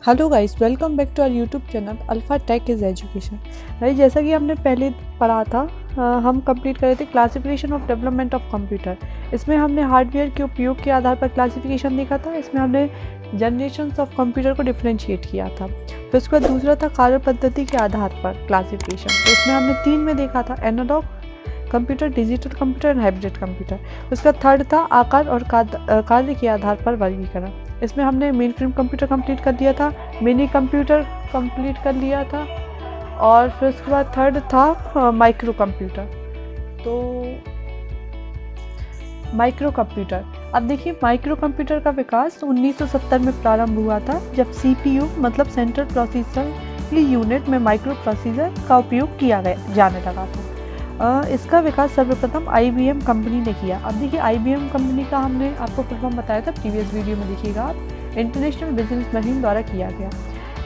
Hello guys, welcome back to our YouTube channel alpha tech is education. Guys, जैसा कि हमने पहले पढ़ा था, हम कंप्लीट कर रहे थे classification of development of computer. इसमें हमने हार्डवेयर के उपयोग के आधार पर क्लासिफिकेशन देखा था। इसमें हमने जनरेशन्स ऑफ कंप्यूटर को डिफ्रेंशिएट किया था। फिर उसके बाद दूसरा था कार्य पद्धति के आधार पर क्लासिफिकेशन। तो इसमें हमने 3 में देखा था, analog computer, digital computer and hybrid computer. उसका थर्ड था आकार और कार्य के आधार पर वर्गीकरण। इसमें हमने मेन फ्रेम कंप्यूटर कंप्लीट कर दिया था, मिनी कंप्यूटर कंप्लीट कर लिया था, और फिर उसके बाद थर्ड था माइक्रो कंप्यूटर। तो माइक्रो कंप्यूटर, अब देखिए माइक्रो कंप्यूटर का विकास 1970 में प्रारंभ हुआ था, जब सीपीयू मतलब सेंट्रल प्रोसेसर यूनिट में माइक्रो प्रोसेसर का उपयोग किया जाने लगा था। इसका विकास सर्वप्रथम IBM कंपनी ने किया। अब देखिए IBM कंपनी का हमने आपको फुल फॉर्म बताया था प्रीवियस वीडियो में, देखिएगा आप, इंटरनेशनल बिजनेस मशीन द्वारा किया गया।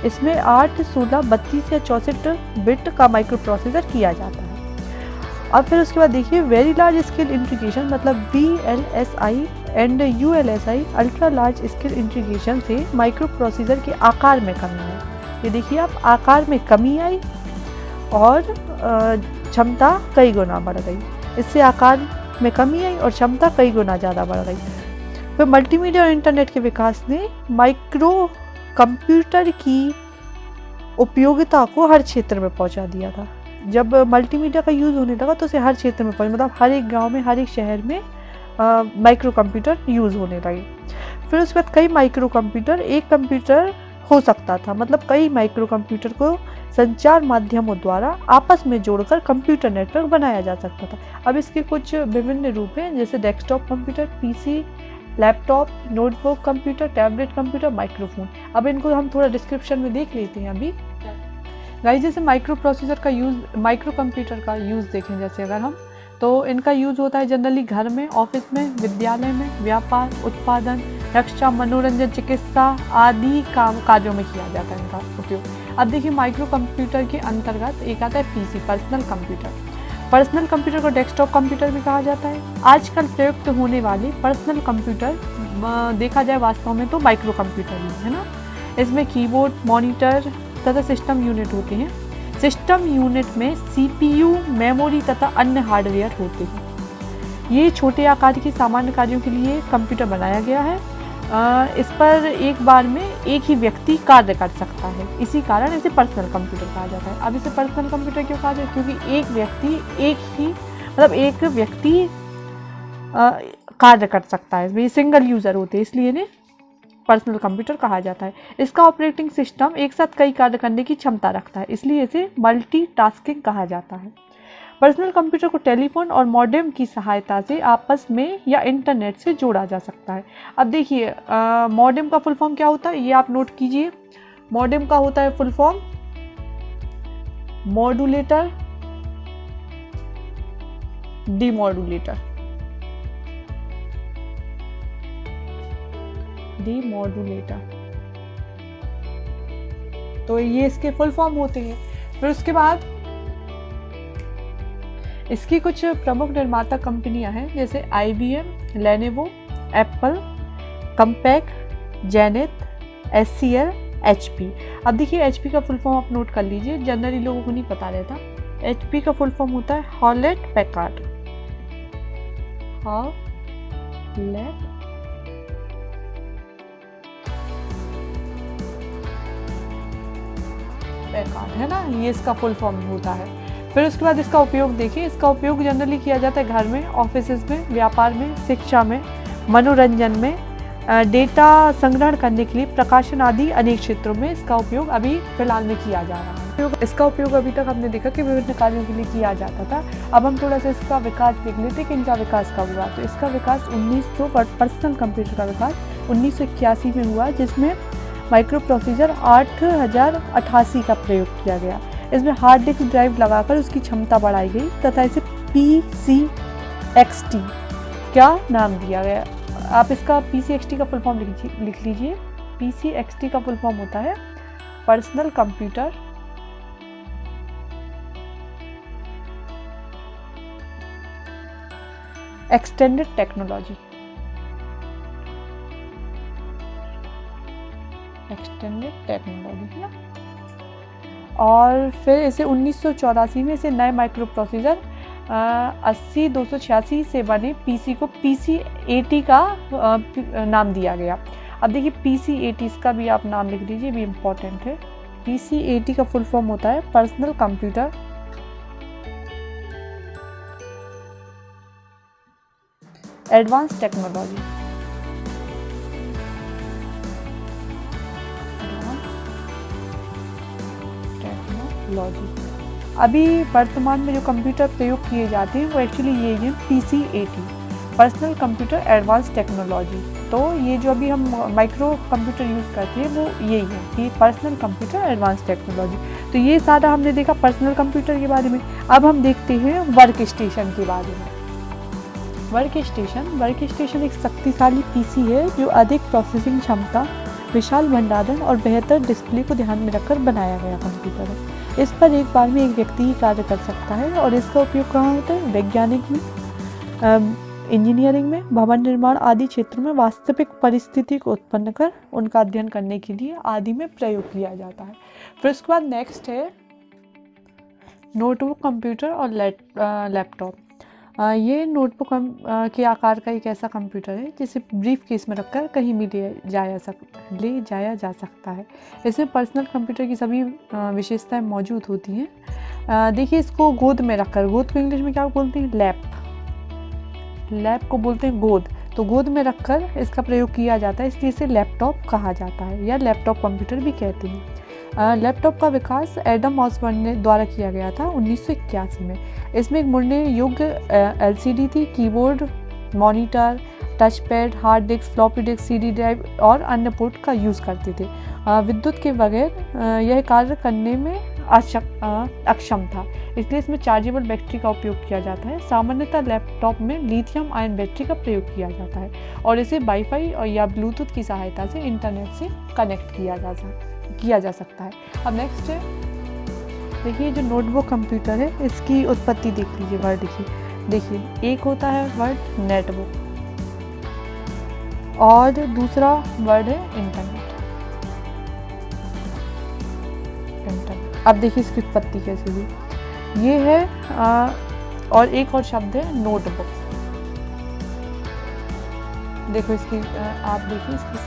इसमें 8, 16, 32 या 64 बिट का माइक्रो प्रोसेसर किया जाता है। अब फिर उसके बाद देखिए वेरी लार्ज स्केल इंटीग्रेशन मतलब VLSI and ULSI ultra large scale integration से माइक्रो प्रोसेसर के आकार में कमी आई। ये देखिए आप, आकार में कमी आई और क्षमता कई गुना बढ़ गई। इससे आकार में कमी आई और क्षमता कई गुना ज़्यादा बढ़ गई। फिर मल्टीमीडिया और इंटरनेट के विकास ने माइक्रो कंप्यूटर की उपयोगिता को हर क्षेत्र में पहुंचा दिया था। जब मल्टीमीडिया का यूज़ होने लगा तो उसे हर क्षेत्र में पहुंचा, मतलब हर एक गांव में, हर एक शहर में माइक्रो कंप्यूटर यूज़ होने लगे। फिर उसके बाद कई माइक्रो कंप्यूटर एक कंप्यूटर हो सकता था, मतलब कई माइक्रो कंप्यूटर को संचार माध्यमों द्वारा आपस में जोड़कर कंप्यूटर नेटवर्क बनाया जा सकता था। अब इसके कुछ विभिन्न रूप हैं, जैसे desktop computer, PC, laptop, notebook computer, tablet computer, microphone. अब इनको हम थोड़ा डिस्क्रिप्शन में देख लेते हैं अभी। गाइस, जैसे माइक्रो प्रोसेसर का यूज़, माइक्रो कंप्यूटर का यूज़ देखें जैसे अगर हम, तो इनका यूज़ होता है जनरली घर में, ऑफिस में, विद्यालय में, व्यापार, उत्पादन, रक्षा, मनोरंजन, चिकित्सा आदि कार्यों में किया जाता है इनका उपयोग। अब देखिए माइक्रो कंप्यूटर के अंतर्गत एक आता है PC, personal computer. Personal computer को डेस्कटॉप कंप्यूटर भी कहा जाता है। आजकल प्रयुक्त होने वाले पर्सनल कंप्यूटर देखा जाए वास्तव में तो माइक्रो कंप्यूटर ही है ना। इसमें कीबोर्ड, मॉनिटर तथा सिस्टम यूनिट होते हैं। सिस्टम यूनिट में CPU, मेमोरी तथा अन्य हार्डवेयर होते हैं। ये छोटे आकार के सामान्य कार्यों के लिए कंप्यूटर बनाया गया है। इस पर एक बार में एक ही व्यक्ति कार्य कर सकता है, इसी कारण इसे पर्सनल कंप्यूटर कहा जाता है। अब इसे पर्सनल कंप्यूटर क्यों कहा जाता है? क्योंकि एक व्यक्ति कार्य कर सकता है, ये सिंगल यूजर होते हैं, इसलिए इन्हें पर्सनल कंप्यूटर कहा जाता है। इसका ऑपरेटिंग सिस्टम एक साथ कई कार्य करने की क्षमता रखता है, इसलिए इसे मल्टीटास्किंग कहा जाता है। पर्सनल कंप्यूटर को टेलीफोन और मॉडेम की सहायता से आपस में या इंटरनेट से जोड़ा जा सकता है। अब देखिए मॉडेम का फुल फॉर्म क्या होता है, ये आप नोट कीजिए। मॉडेम का होता है फुल फॉर्म मॉड्यूलेटर, डीमॉड्यूलेटर, तो ये इसके फुल फॉर्म होते हैं। फिर उसके बाद इसकी कुछ प्रमुख निर्माता कंपनियां हैं, जैसे IBM, लेनोवो, एप्पल, कंपैक, जेनेट, SCL, HP। अब देखिए HP का फुल फॉर्म आप नोट कर लीजिए, जनरली लोगों को नहीं पता रहता। HP का फुल फॉर्म होता है हॉलेट पैकार्ड, हॉलेट पैकार्ड है ना, ये इसका फुल फॉर्म होता है। फिर उसके बाद इसका उपयोग देखिए, इसका उपयोग जनरली किया जाता है घर में, ऑफिसेज में, व्यापार में, शिक्षा में, मनोरंजन में, डेटा संग्रहण करने के लिए, प्रकाशन आदि अनेक क्षेत्रों में इसका उपयोग अभी फिलहाल में किया जा रहा है। इसका उपयोग अभी तक हमने देखा कि विभिन्न कार्यों के लिए किया जाता था। अब हम थोड़ा सा इसका विकास देख लेते कि इनका विकास कब हुआ। तो इसका विकास पर्सनल कंप्यूटर का विकास 1981 में हुआ, जिसमें माइक्रो प्रोसेसर 8088 का प्रयोग किया गया। इसमें हार्ड डिस्क ड्राइव लगाकर उसकी क्षमता बढ़ाई गई तथा इसे PCXT क्या नाम दिया गया। आप इसका PCXT का फुल फॉर्म लिख लीजिए। PCXT का फुल फॉर्म होता है personal computer extended technology. Extended technology है ना। और फिर इसे 1984 में इसे नए माइक्रो प्रोसेसर 80286 से बने पीसी को PC80 का नाम दिया गया। अब देखिए PC80 इसका भी आप नाम लिख लीजिए, भी इम्पोर्टेंट है। PC80 का फुल फॉर्म होता है पर्सनल कंप्यूटर एडवांस टेक्नोलॉजी। अभी वर्तमान में जो कंप्यूटर प्रयोग किए जाते हैं वो एक्चुअली ये हैं PC80 personal computer advance technology. तो ये जो अभी हम माइक्रो कंप्यूटर यूज़ करते हैं वो यही है कि पर्सनल कंप्यूटर एडवांस टेक्नोलॉजी। तो ये सारा हमने देखा पर्सनल कंप्यूटर के बारे में। अब हम देखते हैं वर्क स्टेशन के बारे में। वर्क स्टेशन एक शक्तिशाली PC है जो अधिक प्रोसेसिंग क्षमता, विशाल भंडारण और बेहतर डिस्प्ले को ध्यान में रखकर बनाया गया कंप्यूटर है। इस पर एक बार में एक व्यक्ति ही कार्य कर सकता है और इसका उपयोग कहाँ होता है? वैज्ञानिक में, इंजीनियरिंग में, भवन निर्माण आदि क्षेत्रों में वास्तविक परिस्थिति को उत्पन्न कर उनका अध्ययन करने के लिए आदि में प्रयोग किया जाता है। फिर उसके बाद नेक्स्ट है नोटबुक कंप्यूटर और लैपटॉप। ये नोटबुक के आकार का एक ऐसा कंप्यूटर है जिसे ब्रीफ केस में रखकर कहीं भी ले जाया जा सकता है। इसमें पर्सनल कंप्यूटर की सभी विशेषताएं मौजूद होती हैं। देखिए इसको गोद में रखकर, गोद को इंग्लिश में क्या बोलते हैं? लैप को बोलते हैं गोद। तो गोद में रखकर इसका प्रयोग किया जाता है, इसलिए इसे लैपटॉप कहा जाता है या लैपटॉप कंप्यूटर भी कहते हैं। लैपटॉप का विकास एडम ऑसबर्न द्वारा किया गया था 1981 में। इसमें एक मुड़ने योग्य LCD थी, keyboard, monitor, touch pad, hard disk, floppy disk, CD drive और अन्य पोर्ट का यूज़ करते थे। विद्युत के बगैर यह कार्य करने में अक्षम था, इसलिए इसमें चार्जेबल बैटरी का उपयोग किया जाता है। सामान्यतः लैपटॉप में लिथियम आयन बैटरी का प्रयोग किया जाता है और इसे वाईफाई और या ब्लूटूथ की सहायता से इंटरनेट से कनेक्ट किया जा सकता है। अब नेक्स्ट है, देखिए जो नोटबुक कंप्यूटर है इसकी उत्पत्ति देख लीजिए वर्ड की। देखिए एक होता है वर्ड नेटबुक और दूसरा वर्ड है इंटरनेट। अब देखिए इसकी उत्पत्ति कैसे हुई। ये है और एक और शब्द है नोटबुक। देखो इसकी आप देखिए इसकी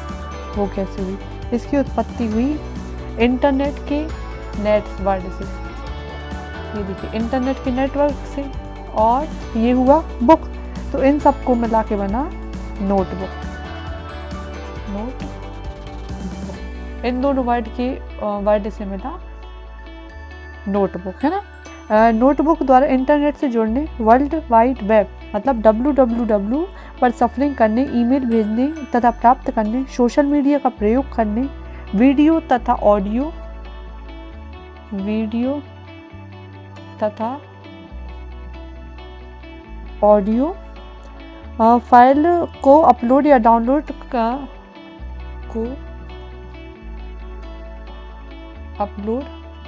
वो कैसे हुई। इसकी उत्पत्ति हुई इंटरनेट के नेट वर्ड से। ये देखिए इंटरनेट के नेटवर्क से, और ये हुआ बुक, तो इन सबको मिला के बना नोटबुक। इन दोनों वर्ड से मिला नोटबुक, है ना। नोटबुक द्वारा इंटरनेट से जुड़ने, वर्ल्ड वाइड वेब मतलब www पर सफरिंग करने, ईमेल भेजने तथा प्राप्त करने, सोशल मीडिया का प्रयोग करने, वीडियो तथा ऑडियो फाइल को अपलोड या डाउनलोड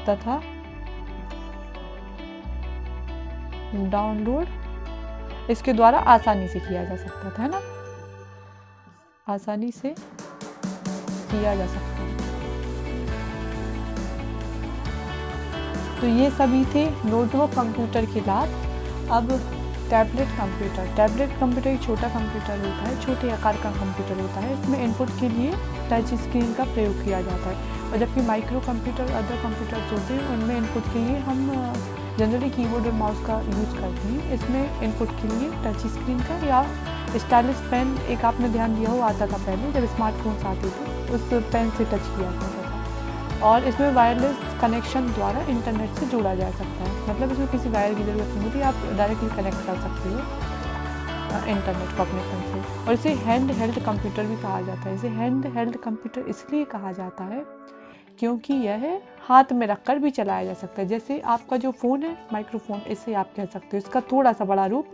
तथा डाउनलोड इसके द्वारा आसानी से किया जा सकता था, है ना, आसानी से किया जा सकता है। तो ये सभी थे नोटबुक कंप्यूटर के लाभ। अब टैबलेट कंप्यूटर एक छोटा कंप्यूटर होता है, छोटे आकार का कंप्यूटर होता है। इसमें इनपुट के लिए टच स्क्रीन का प्रयोग किया जाता है, और जबकि माइक्रो कंप्यूटर अदर कंप्यूटर्स होते हैं उनमें इनपुट के लिए हम जनरली कीबोर्ड और माउस का यूज़ करते हैं। इसमें इनपुट के लिए टच स्क्रीन का या स्टाइलिश पेन, एक आपने ध्यान दिया हो आता था पहले जब स्मार्टफोन्स आते थे, उस पेन से टच किया जाता था। और इसमें वायरलेस कनेक्शन द्वारा इंटरनेट से जोड़ा जा सकता है, मतलब इसमें किसी वायर की ज़रूरत नहीं होती, आप डायरेक्टली कनेक्ट कर सकते हो इंटरनेट को अपने फ़ोन से। और इसे हैंड हेल्ड कंप्यूटर भी कहा जाता है। इसे हैंड हेल्ड कंप्यूटर इसलिए कहा जाता है क्योंकि यह हाथ में रखकर भी चलाया जा सकता है। जैसे आपका जो फ़ोन है माइक्रोफोन, इसे आप कह सकते हो, इसका थोड़ा सा बड़ा रूप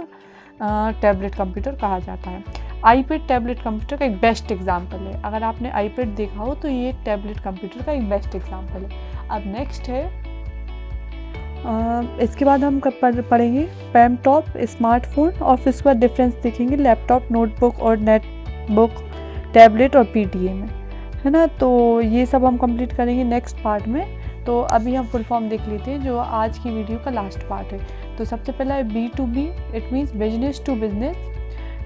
टैबलेट कंप्यूटर कहा जाता है। आईपैड टैबलेट कंप्यूटर का एक बेस्ट एग्जाम्पल है। अगर आपने आईपैड देखा हो तो ये टैबलेट कंप्यूटर का एक बेस्ट एग्जाम्पल है। अब नेक्स्ट है, इसके बाद हम पढ़ेंगे पैमटॉप, स्मार्टफोन, और फिर उसके बाद डिफरेंस देखेंगे लैपटॉप, नोटबुक और नेटबुक, टैबलेट और PDA में, है ना। तो ये सब हम कंप्लीट करेंगे नेक्स्ट पार्ट में। तो अभी हम फुल फॉर्म देख लेते हैं जो आज की वीडियो का लास्ट पार्ट है। तो सबसे पहला है B2B, it means business to business.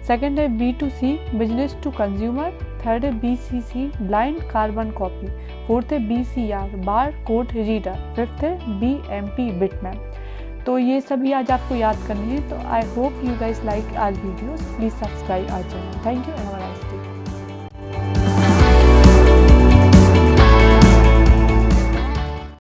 Second है B2C, business to consumer. Third है BCC, blind carbon copy. Fourth है BCR, bar code reader. Fifth है BMP, बिटमैप। तो ये सभी आज आपको याद करनी है। तो I hope you guys like our videos, please subscribe our channel. Thank you.